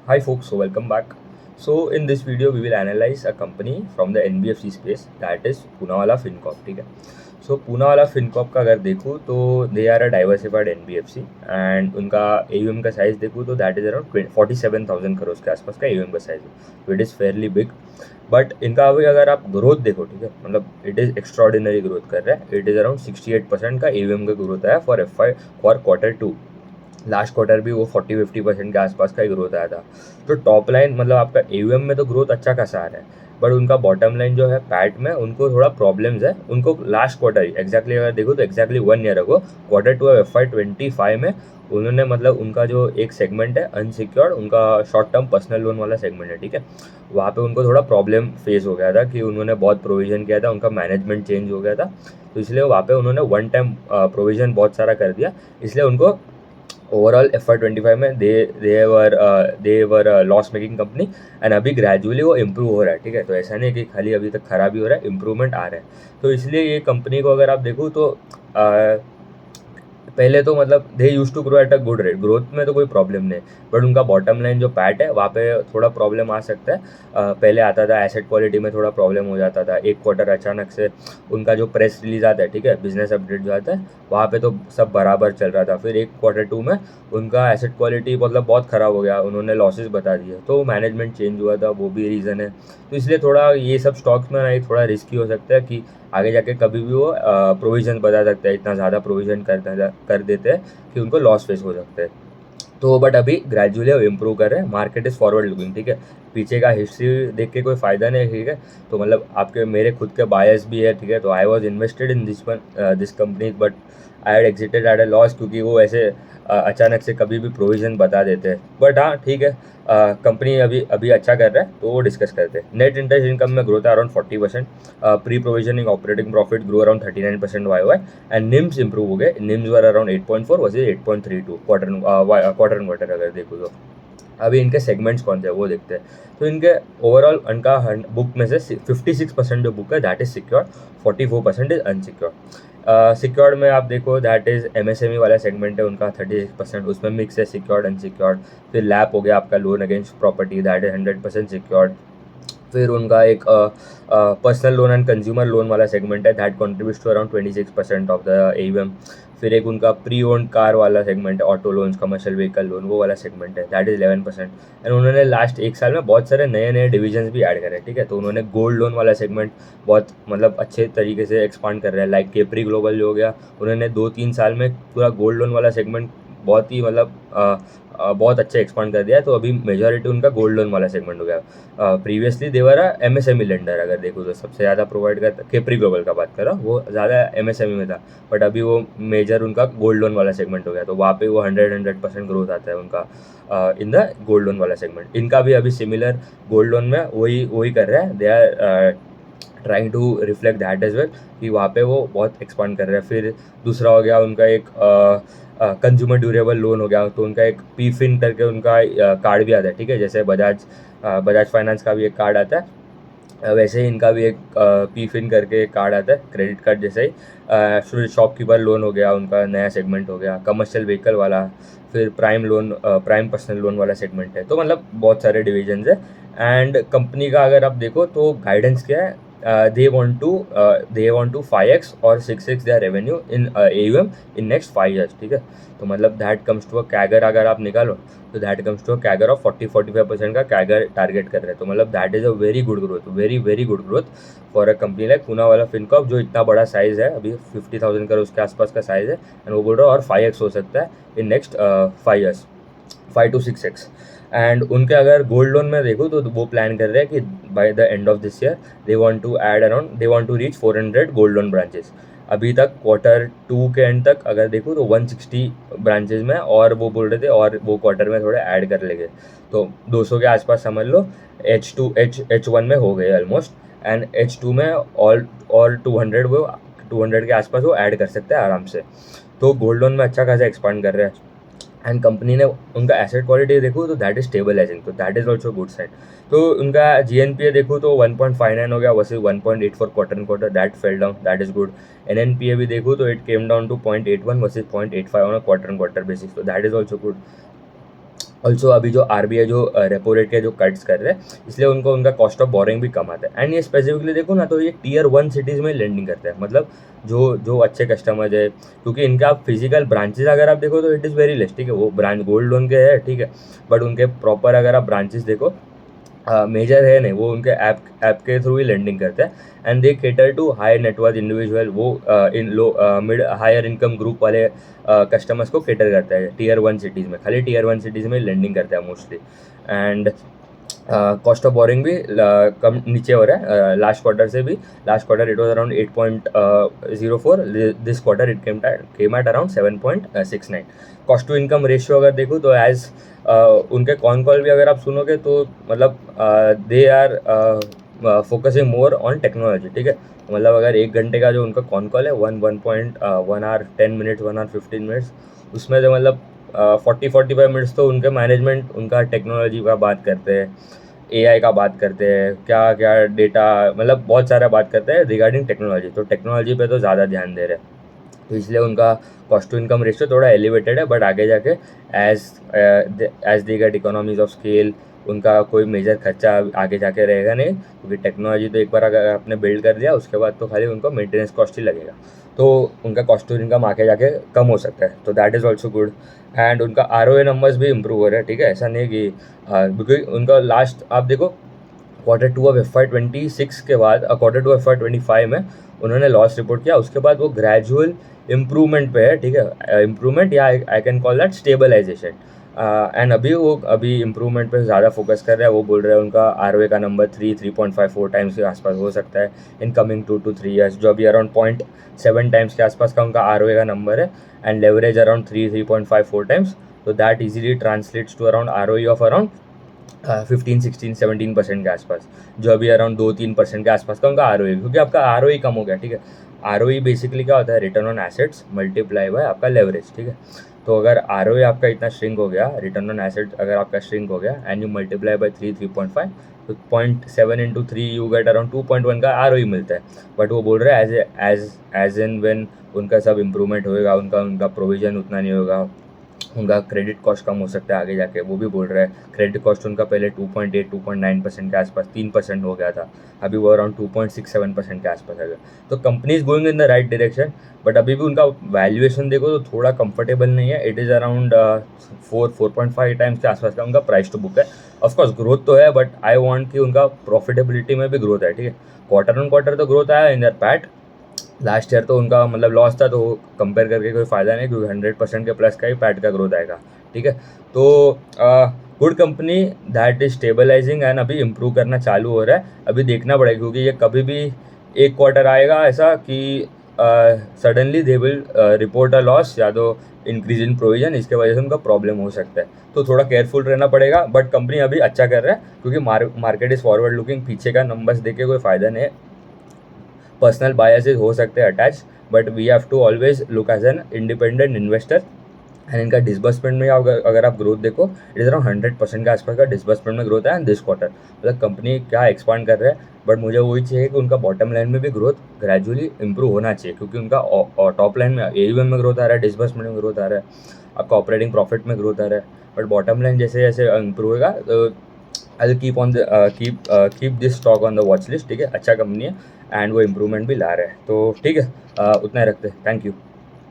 Hi folks, so welcome back. So in this video we will analyze a company from the NBFC space, that is Poonawalla Fincorp. ठीक है. So Poonawalla Fincorp का अगर देखूँ तो they are a diversified NBFC and उनका AUM का size देखूँ तो that is around 47,000 करोड़ के आसपास का AUM का साइज है. So it is fairly big. But इनका अभी अगर आप ग्रोथ देखो, ठीक है, मतलब इट इज़ एक्स्ट्रॉर्डिनरी ग्रोथ कर रहा है. इट इज़ अराउंड 68% का AUM का ग्रोथ आया फॉर Q2. लास्ट क्वार्टर भी वो 40-50% के आसपास का ही ग्रोथ आया था. तो टॉप लाइन मतलब आपका AUM में तो ग्रोथ अच्छा खासा आ रहा है, बट उनका बॉटम लाइन जो है पैट में उनको थोड़ा प्रॉब्लम्स है. उनको लास्ट क्वार्टर ही एग्जैक्टली अगर देखो तो exactly 1 year ago Q2 of FY25 में उन्होंने मतलब उनका जो एक सेगमेंट है अनसिक्योर्ड, उनका शॉर्ट टर्म पर्सनल लोन वाला सेगमेंट है, ठीक है, वहाँ पे उनको थोड़ा प्रॉब्लम फेस हो गया था कि उन्होंने बहुत प्रोविज़न किया था, उनका मैनेजमेंट चेंज हो गया था. तो इसलिए वहाँ पे उन्होंने वन टाइम प्रोविज़न बहुत सारा कर दिया. इसलिए उनको ओवरऑल FY25 में दे वर लॉस मेकिंग कंपनी. एंड अभी ग्रेजुअली वो इम्प्रूव हो रहा है, ठीक है. तो ऐसा नहीं कि खाली अभी तक खराब ही हो रहा है, इम्प्रूवमेंट आ रहा है. तो इसलिए ये कंपनी को अगर आप देखो तो पहले तो मतलब they use to grow at a good rate, growth में तो कोई प्रॉब्लम नहीं, बट उनका बॉटम लाइन जो पैट है वहाँ पे थोड़ा प्रॉब्लम आ सकता है. पहले आता था एसेट क्वालिटी में थोड़ा प्रॉब्लम हो जाता था. एक क्वार्टर अचानक से उनका जो प्रेस रिलीज आता है, ठीक है, बिजनेस अपडेट जो आता है वहाँ पे तो सब बराबर चल रहा था. फिर एक Q2 में उनका एसेट क्वालिटी मतलब बहुत ख़राब हो गया, उन्होंने लॉसेस बता दिए, तो मैनेजमेंट चेंज हुआ था, वो भी रीज़न है. तो इसलिए थोड़ा ये सब स्टॉक्स में नहीं थोड़ा रिस्की हो सकता है कि आगे जाके कभी भी वो प्रोविज़न बता सकते हैं, इतना ज़्यादा प्रोविज़न कर देते हैं कि उनको लॉस फेस हो सकते हैं. तो बट अभी ग्रेजुअली वो इम्प्रूव कर रहे हैं. मार्केट इज़ फॉरवर्ड लुकिंग, ठीक है. पीछे का हिस्ट्री देख के कोई फ़ायदा नहीं है, ठीक है. तो मतलब आपके मेरे खुद के बायस भी है, ठीक है. तो I was invested in this company, but I had exerted at a loss क्योंकि वो ऐसे अचानक से कभी भी प्रोविज़न बता देते हैं. बट हाँ ठीक है, कंपनी अभी अभी अच्छा कर रहा है, तो वो डिस्कस करते हैं. नेट इंटरेस्ट इनकम में ग्रोथ है around 40%. Pre provisioning operating profit grow around 39% YOY. And NIMS improve हो गए. NIMS were around 8.4 versus 8.32 quarter अगर देखो तो. अभी इनके सेगमेंट्स कौन से हैं वो देखते हैं. तो इनके ओवरऑल उनका बुक में से 56% जो बुक है that is secured, 44% is unsecured. Secured में आप देखो दैट इज MSME वाला सेगमेंट है उनका 36%, उसमें मिक्स है सिक्योर्ड अनसिक्योर्ड. फिर लैप हो गया आपका loan against property, that is 100% secured. फिर उनका एक personal loan and consumer loan वाला सेगमेंट है that contributes to around 26% of the AUM. फिर एक उनका प्री ओन्ड कार वाला सेगमेंट है, auto loans commercial vehicle loan, वो वाला सेगमेंट है दैट इज़ 11%. एंड उन्होंने लास्ट एक साल में बहुत सारे नए नए डिविजन्स भी ऐड करे, ठीक है. तो उन्होंने गोल्ड लोन वाला सेगमेंट बहुत मतलब अच्छे तरीके से एक्सपांड कर रहे हैं. लाइक केपरी ग्लोबल जो हो गया, उन्होंने 2-3 साल में पूरा गोल्ड लोन वाला सेगमेंट बहुत ही मतलब बहुत अच्छा एक्सपांड कर दिया है. तो अभी मेजॉरिटी उनका गोल्ड लोन वाला सेगमेंट हो गया. प्रीवियसली देवर MSME लेंडर अगर देखो तो सबसे ज़्यादा प्रोवाइड करता, केपरी ग्लोबल का बात कर रहा हूँ, वो ज़्यादा MSME में था, बट अभी वो मेजर उनका गोल्ड लोन वाला सेगमेंट हो गया. तो वहाँ पे वो 100% ग्रोथ आता है उनका इन द गोल्ड लोन वाला सेगमेंट. इनका भी अभी सिमिलर गोल्ड लोन में वही कर रहा है. They are trying to reflect that as well कि वहाँ पे वो बहुत एक्सपांड कर रहे हैं. फिर दूसरा हो गया उनका एक कंज्यूमर ड्यूरेबल लोन हो गया. तो उनका एक PFIN करके उनका कार्ड भी आता है, ठीक है. जैसे बजाज फाइनेंस का भी एक कार्ड आता है, वैसे ही इनका भी एक PFIN करके एक कार्ड आता है, क्रेडिट कार्ड जैसे ही. फिर शॉपकीपर लोन हो गया, उनका नया सेगमेंट हो गया. कमर्शियल व्हीकल वाला, फिर prime loan, prime personal loan वाला सेगमेंट है. तो मतलब बहुत सारे डिविजन्स है. एंड कंपनी का अगर आप देखो तो गाइडेंस क्या है, they want to 5x और 6x their revenue in AUM in next 5 years, ठीक है. तो मतलब that comes to a CAGR अगर आप निकालो तो that comes to a CAGR of 40-45% का कैगर टारगेट कर रहे हैं. तो मतलब that is a very good growth, very very good growth for a company like Poonawalla Fincorp, जो इतना बड़ा साइज़ है, अभी 50,000 करोड़ उसके आसपास का साइज़ है. एंड वो बोल रहा है और 5x हो सकता है in next 5 years, 5 to 6x. And उनके अगर गोल्ड लोन में देखो तो वो प्लान कर रहे हैं कि by the end of this year they want to reach 400 gold loan branches. अभी तक Q2 के एंड तक अगर देखो तो 160 ब्रांचेज में, और वो बोल रहे थे और वो क्वार्टर में थोड़े ऐड कर लेंगे. तो 200 के आसपास समझ लो. H1 में हो गए ऑलमोस्ट. एंड H2 में और 200 के आसपास वो ऐड कर सकते हैं आराम से. तो गोल्ड लोन में अच्छा खासा एक्सपांड कर रहे हैं. एंड कंपनी ने उनका एसेट क्वालिटी देखो तो दैट इज स्टेबलाइजिंग, तो that is also good sign. तो उनका GNPA देखो तो 1.59 हो गया versus 1.84 quarter, that fell down, that is good. NNPA भी देखो तो it came down to 0.81 versus 0.85 on a quarter basis, तो that is also good. Also अभी जो आरबीआई जो रेपो रेट के जो कट्स कर रहे हैं, इसलिए उनको उनका कॉस्ट ऑफ बोरिंग भी कम आता है। एंड ये स्पेसिफिकली देखो ना, तो ये टीयर 1 सिटीज़ में लेंडिंग करते हैं, मतलब जो जो अच्छे कस्टमर्स है, क्योंकि इनका फिजिकल ब्रांचेस अगर आप देखो तो इट इज़ वेरी लेस, ठीक है। वो ब्रांच गोल्ड लोन के है, ठीक है, बट उनके प्रॉपर अगर आप ब्रांचेस देखो मेजर है नहीं, वो उनके ऐप के थ्रू ही लेंडिंग करते हैं। And they cater to high net worth individual, वो इन low mid higher income group वाले कस्टमर्स को केटर करता है टीयर 1 सिटीज़ में, खाली टीयर 1 सिटीज़ में लेंडिंग करता है mostly. And cost of boring भी कम नीचे हो रहा है लास्ट क्वार्टर से भी। Last quarter it was around 8.04, this quarter it came at around 7.69। Cost to income ratio अगर देखो तो एज उनके कॉन कॉल भी अगर आप सुनोगे तो मतलब they are focusing more on technology, ठीक है। मतलब अगर 1 घंटे का जो उनका कॉन कॉल है 1 आवर 10 मिनट्स 1 आवर 15 मिनट्स, उसमें तो मतलब 40-45 मिनट्स तो उनके मैनेजमेंट उनका टेक्नोलॉजी का बात करते हैं, एआई का बात करते हैं, क्या क्या डेटा, मतलब बहुत सारा बात करते हैं रिगार्डिंग टेक्नोलॉजी। तो टेक्नोलॉजी पे तो ज़्यादा ध्यान दे रहे हैं, तो इसलिए उनका कॉस्ट टू इनकम रेशियो थोड़ा एलिवेटेड है। बट आगे जाके as as they get economies of scale, उनका कोई मेजर खर्चा आगे जाके रहेगा नहीं, क्योंकि टेक्नोलॉजी तो एक बार अगर आपने बिल्ड कर दिया उसके बाद तो खाली उनको मेंटेनेंस कॉस्ट ही लगेगा, तो उनका कॉस्ट टू इनकम आगे जाके कम हो सकता है। तो that is also good. And उनका आरओए नंबर्स भी इम्प्रूव हो रहे हैं, ठीक है। ऐसा नहीं कि क्योंकि उनका लास्ट आप देखो Q2 ऑफ FY26 के बाद Q2 FY25 में उन्होंने लॉस रिपोर्ट किया, उसके बाद वो ग्रेजुअल इम्प्रूवमेंट पे है, ठीक है। इम्प्रूवमेंट या I can call that stabilisation. And अभी इम्प्रूवमेंट पे ज़्यादा फोकस कर रहे हैं। वो बोल रहे हैं उनका आरओए का नंबर 3.54 टाइम्स के आसपास हो सकता है इन कमिंग 2 to 3 ईयर्स, जो अभी अराउंड 0.7 टाइम्स के आसपास का उनका आरओए का नंबर है। एंड लेवरेज अराउंड 3.54 टाइम्स, तो that easily translates to around ROE of around 15-16-17% के आसपास, जो अभी अराउंड 2-3% के आसपास का उनका आरओई, क्योंकि आपका आरओई कम हो गया, ठीक है। आरओई बेसिकली क्या होता है, return on assets multiply by आपका लेवरेज, ठीक है। तो अगर आरओई आपका इतना श्रिंक हो गया, रिटर्न ऑन एसेट अगर आपका श्रिंक हो गया एंड यू मल्टीप्लाई बाय 3.5, तो 0.7 इंटू 3 यू गेट अराउंड 2.1 का आरओई मिलता है। बट वो बोल रहे हैं एज एन वेन उनका सब इम्प्रूवमेंट होएगा, उनका उनका प्रोविजन उतना नहीं होगा, उनका क्रेडिट कॉस्ट कम हो सकता है आगे जाके, वो भी बोल रहे हैं। क्रेडिट कॉस्ट उनका पहले 2.8-2.9% के आसपास 3% हो गया था, अभी वो अराउंड 2.67% के आसपास आ गया। तो company is going in the right direction, but अभी भी उनका वैल्यूएशन देखो तो थोड़ा कंफर्टेबल नहीं है। इट इज़ अराउंड 4.5 टाइम्स के आसपास का उनका प्राइस टू बुक है। ऑफकोर्स ग्रोथ तो है, बट आई वॉन्ट कि उनका प्रॉफिटेबिलिटी में भी ग्रोथ है, ठीक है। क्वार्टर ऑन क्वार्टर तो ग्रोथ आया इन दर पैट। लास्ट ईयर तो उनका मतलब लॉस था, तो कंपेयर करके कोई फ़ायदा नहीं, क्योंकि 100% के प्लस का ही पैट का ग्रोथ आएगा, ठीक है। तो good company that is stabilising and अभी इम्प्रूव करना चालू हो रहा है। अभी देखना पड़ेगा, क्योंकि ये कभी भी एक क्वार्टर आएगा ऐसा कि suddenly they will report a loss या तो इंक्रीज इन प्रोविजन, इसके वजह से उनका प्रॉब्लम हो सकता है। तो थोड़ा केयरफुल रहना पड़ेगा, बट कंपनी अभी अच्छा कर रहा है, क्योंकि मार्केट इज़ फॉरवर्ड लुकिंग। पीछे का नंबर्स देख के कोई फ़ायदा नहीं है, पर्सनल बायसेस हो सकते हैं attach, but we have to always look as an independent investor. And इनका डिसबर्समेंट में अगर आप ग्रोथ देखो, इट इज़ अराउंड 100% के आसपास का डिसबर्समेंट में ग्रोथ है। एंड दिस क्वार्टर मतलब कंपनी क्या एक्सपांड कर रहा है, बट मुझे वही चाहिए कि उनका बॉटम लाइन में भी ग्रोथ ग्रेजुअली इंप्रूव होना चाहिए, क्योंकि उनका टॉप लाइन में एयूएम में ग्रोथ आ रहा है, डिसबर्समेंट में ग्रोथ आ रहा है, आपका ऑपरेटिंग प्रॉफिट में ग्रोथ आ रहा है, बट बॉटम लाइन जैसे जैसे इंप्रूव होगा तो I will keep this stock on the watch list, ठीक है। अच्छा कंपनी है एंड वो इम्प्रूवमेंट भी ला रहा है, तो ठीक है, उतना ही रखते हैं। Thank you.